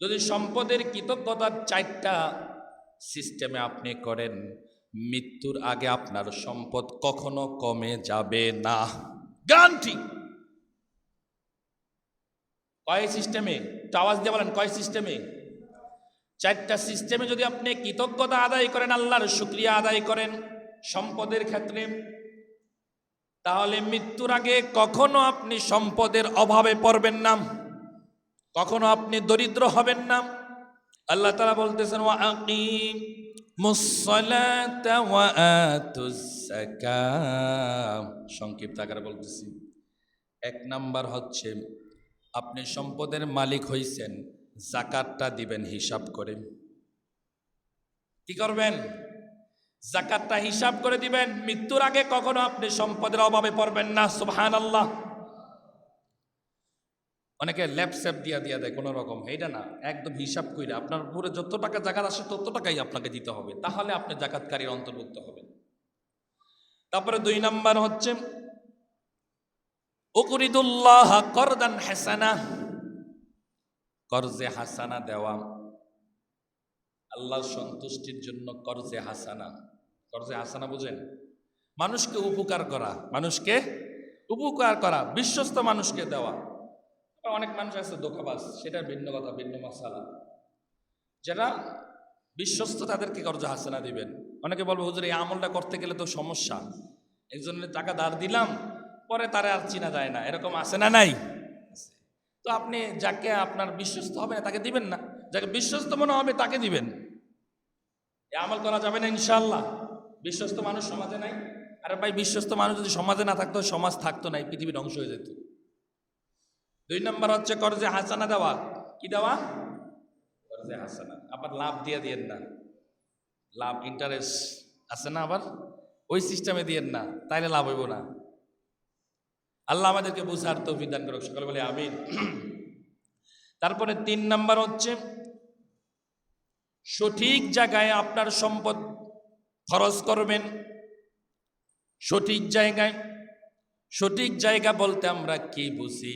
যদি সম্পদের কৃতজ্ঞতার 4টা সিস্টেমে আপনি করেন, মৃত্যুর আগে আপনার সম্পদ কখনো কমে যাবে না, গ্যারান্টি। কয় সিস্টেমে? আওয়াজ দিয়ে বলেন, কয় সিস্টেমে? 4টা সিস্টেমে যদি আপনি কৃতজ্ঞতা আদায় করেন, আল্লাহর শুকরিয়া আদায় করেন সম্পদের ক্ষেত্রে, তাহলে মৃত্যুর আগে কখনো আপনি সম্পদের অভাবে পড়বেন না, কখনো আপনি দরিদ্র হবেন না। আল্লাহ তাআলা বলতেছেন, ওয়া আকিমুস সালাতা ওয়া আতুজ যাকাত। সংক্ষিপ্ত আকারে বলতেছি, 1 নাম্বার হচ্ছে আপনি সম্পদের মালিক হইছেন, যাকাতটা দিবেন হিসাব করে। কি করবেন? যাকাতটা হিসাব করে দিবেন। মৃত্যুর আগে কখনো আপনি সম্পদের অভাবে পড়বেন না। সুবহানাল্লাহ। অনেকে ল্যাপস্যাপ দিয়া দেয় কোনো রকম, এইটা না, একদম হিসাব কইরা আপনার উপরে যত টাকা যাকাত আসে তত টাকাই আপনাকে দিতে হবে, তাহলে আপনি যাকাতকারীর অন্তর্ভুক্ত হবেন। তারপরে 2 নাম্বার হচ্ছে উকরিদুল্লাহ করদান হাসানা, কর্জে হাসানা দেওয়া, আল্লাহর সন্তুষ্টির জন্য কর্জে হাসানা। কর্জে হাসানা বুঝেন? মানুষকে উপকার করা, মানুষকে উপকার করা, বিশ্বস্ত মানুষকে দেওয়া। অনেক মানুষ আছে ধোঁকাবাজ, সেটা ভিন্ন কথা, ভিন্ন মাসালা। যারা বিশ্বস্ত তাদেরকে কর্জে হাসানা দিবেন। অনেকে বলবে, হুজুর এই আমলটা করতে গেলে তো সমস্যা, একজনের টাকা ধার দিলাম, পরে তারে আর চিনা যায় না, এরকম আছে না নাই? তো আপনি যাকে আপনার বিশ্বস্ত হবে না তাকে দিবেন না, যাকে বিশ্বস্ত মনে হবে তাকে দিবেন। এ আমল করা যাবে না ইনশাআল্লাহ। বিশ্বস্ত মানুষ সমাজে নাই। আরে ভাই, বিশ্বস্ত মানুষ যদি সমাজে না থাকতো, সমাজ থাকতো না, পৃথিবী ধ্বংস হয়ে যেত। 2 নাম্বার হচ্ছে কর্জে হাসানা দেওয়া। কি দেওয়া? কর্জে হাসানা। আবার লাভ দিয়ে দিয়েন না, লাভ ইন্টারেস্ট আছে না, আবার ওই সিস্টেমে দিয়েন না, তাইলে লাভ হইব না। আল্লাহ আমাদেরকে বুঝার তৌফিক দান করুক, সকলে বলে আমিন। তারপরে 3 নাম্বার হচ্ছে সঠিক জায়গায় আপনার সম্পদ খরচ করবেন। সঠিক জায়গায়, সঠিক জায়গা বলতে আমরা কি বুঝি?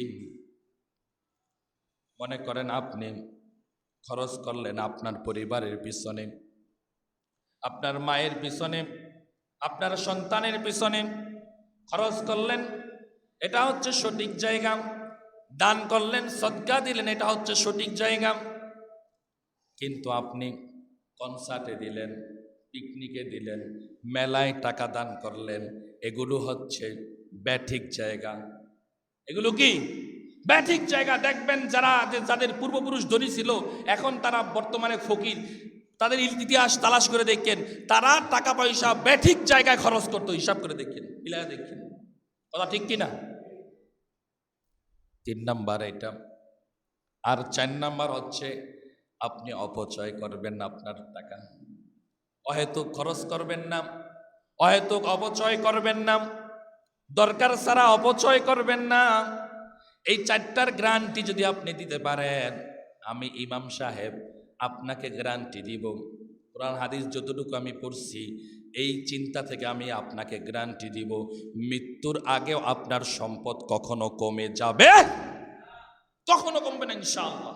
মনে করেন আপনি খরচ করলেন আপনার পরিবারের পিছনে, আপনার মায়ের পিছনে, আপনার সন্তানের পিছনে খরচ করলেন, এটা হচ্ছে সঠিক জায়গা। দান করলেন, সদকা দিলেন, এটা হচ্ছে সঠিক জায়গা। কিন্তু আপনি কনসার্টে দিলেন, পিকনিকে দিলেন, মেলায় টাকা দান করলেন, এগুলো হচ্ছে ব্যাঠিক জায়গা। এগুলো কি ব্যাঠিক জায়গা? দেখবেন যাদের পূর্বপুরুষ ধনী ছিল, এখন তারা বর্তমানে ফকির, তাদের ইতিহাস তালাশ করে দেখেন, তারা টাকা পয়সা ব্যাঠিক জায়গায় খরচ করতো। হিসাব করে দেখেন, মিলায় দেখেন, কথা ঠিক কিনা? 3 নাম্বার এটা। আর 4 নাম্বার হচ্ছে আপনি অপচয় করবেন না আপনার টাকা, অহেতুক খরচ করবেন না, অহেতুক অপচয় করবেন না, দরকার ছাড়া অপচয় করবেন না। এই 4টার গ্যারান্টি যদি আপনি দিতে পারেন, আমি ইমাম সাহেব আপনাকে গ্যারান্টি দিব, কোরআন হাদিস যতটুকু আমি পড়ছি এই চিন্তা থেকে আমি আপনাকে গ্যারান্টি দিব, মৃত্যুর আগেও আপনার সম্পদ কখনো কমে যাবে, কখনো কমবে না ইনশাআল্লাহ।